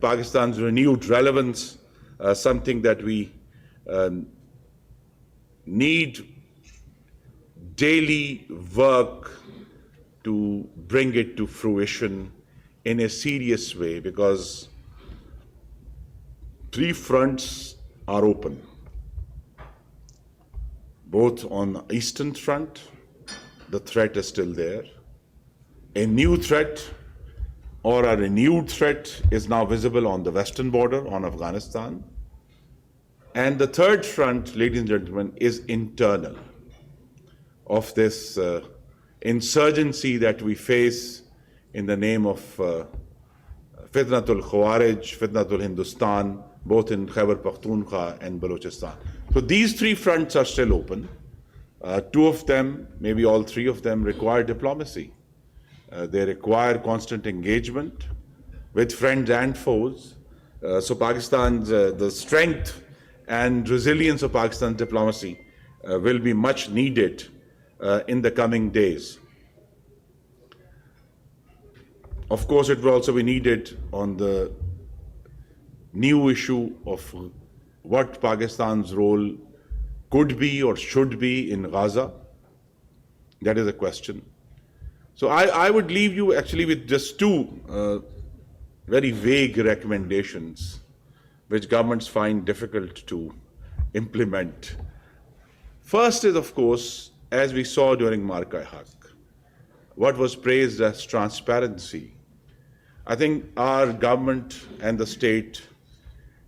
Pakistan's renewed relevance, something that we need daily work to bring it to fruition in a serious way, because three fronts are open, both on the eastern front. The threat is still there. A new threat or a renewed threat is now visible on the western border, on Afghanistan. And the third front, ladies and gentlemen, is internal, of this insurgency that we face in the name of Fitnatul Khawarij, Fitnatul Hindustan, both in Khyber Pakhtunkhwa and Balochistan. So these three fronts are still open. Two of them, maybe all three of them, require diplomacy. They require constant engagement with friends and foes. So Pakistan's, the strength and resilience of Pakistan's diplomacy will be much needed in the coming days. Of course, it will also be needed on the new issue of what Pakistan's role could be or should be in Gaza. That is a question. So I would leave you actually with just two very vague recommendations which governments find difficult to implement. First is, of course, as we saw during Marka-e-Haq, what was praised as transparency. I think our government and the state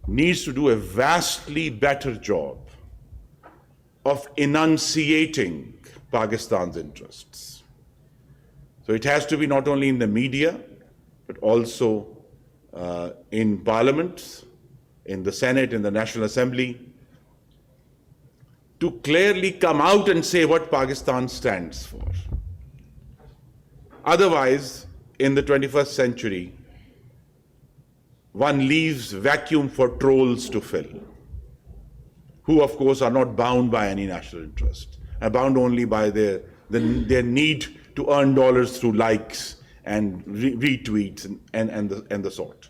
needs to do a vastly better job of enunciating Pakistan's interests. So it has to be not only in the media, but also in parliament, in the Senate, in the National Assembly, to clearly come out and say what Pakistan stands for. Otherwise, in the 21st century, one leaves vacuum for trolls to fill, who of course are not bound by any national interest, are bound only by their need to earn dollars through likes and retweets and the sort.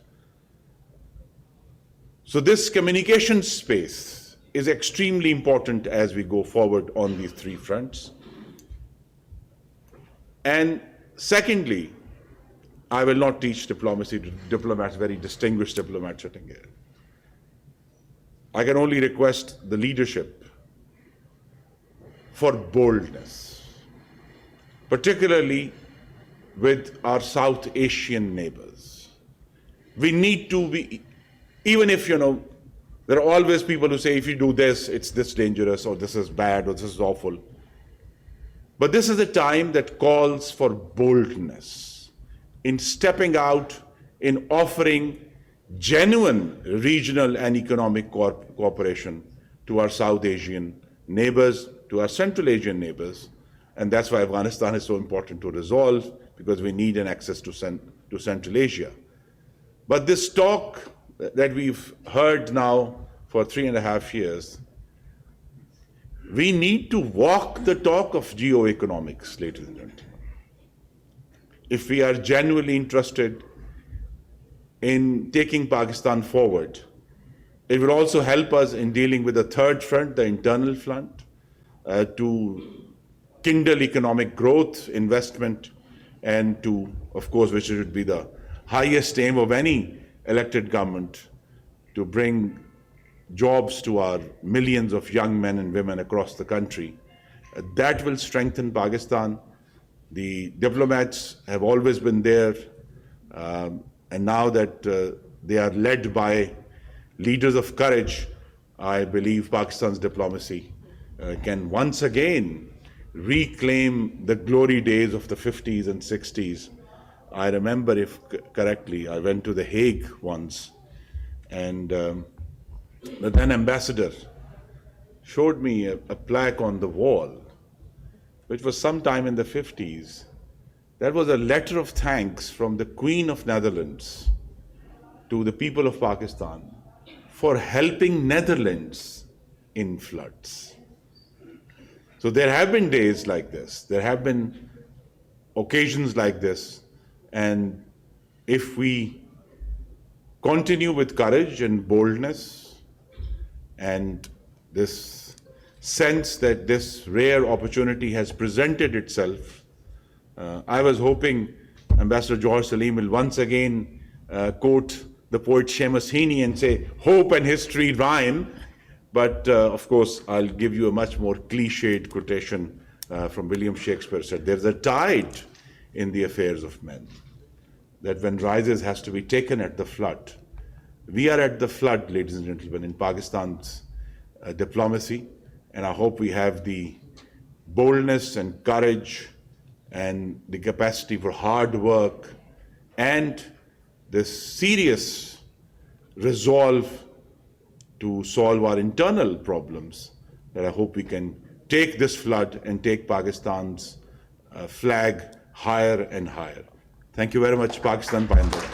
So this communication space is extremely important as we go forward on these three fronts. And secondly, I will not teach diplomacy to diplomats, very distinguished diplomats sitting here. I can only request the leadership for boldness, particularly with our South Asian neighbors. We need to be, even if, there are always people who say, if you do this, it's this dangerous, or this is bad, or this is awful. But this is a time that calls for boldness in stepping out, in offering genuine regional and economic cooperation to our South Asian neighbors, to our Central Asian neighbors. And that's why Afghanistan is so important to resolve, because we need an access to Central Asia. But this talk that we've heard now for 3.5 years, we need to walk the talk of geoeconomics, ladies and gentlemen. If we are genuinely interested in taking Pakistan forward, it will also help us in dealing with the third front, the internal front, to kindle economic growth, investment, and to, of course, which should be the highest aim of any elected government, to bring jobs to our millions of young men and women across the country. That will strengthen Pakistan. The diplomats have always been there, and now that they are led by leaders of courage, I believe Pakistan's diplomacy can once again reclaim the glory days of the 50s and 60s. I remember, if correctly, I went to The Hague once, and the then ambassador showed me a plaque on the wall, which was sometime in the 50s. That was a letter of thanks from the Queen of Netherlands to the people of Pakistan for helping Netherlands in floods. So there have been days like this, there have been occasions like this, and if we continue with courage and boldness and this sense that this rare opportunity has presented itself. I was hoping Ambassador George Salim will once again quote the poet Seamus Heaney and say, hope and history rhyme. But of course, I'll give you a much more cliched quotation from William Shakespeare said, there's a tide in the affairs of men that when rises has to be taken at the flood. We are at the flood, ladies and gentlemen, in Pakistan's diplomacy, and I hope we have the boldness and courage and the capacity for hard work and this serious resolve to solve our internal problems, that I hope we can take this flood and take Pakistan's flag higher and higher. Thank you very much, Pakistan Payandar.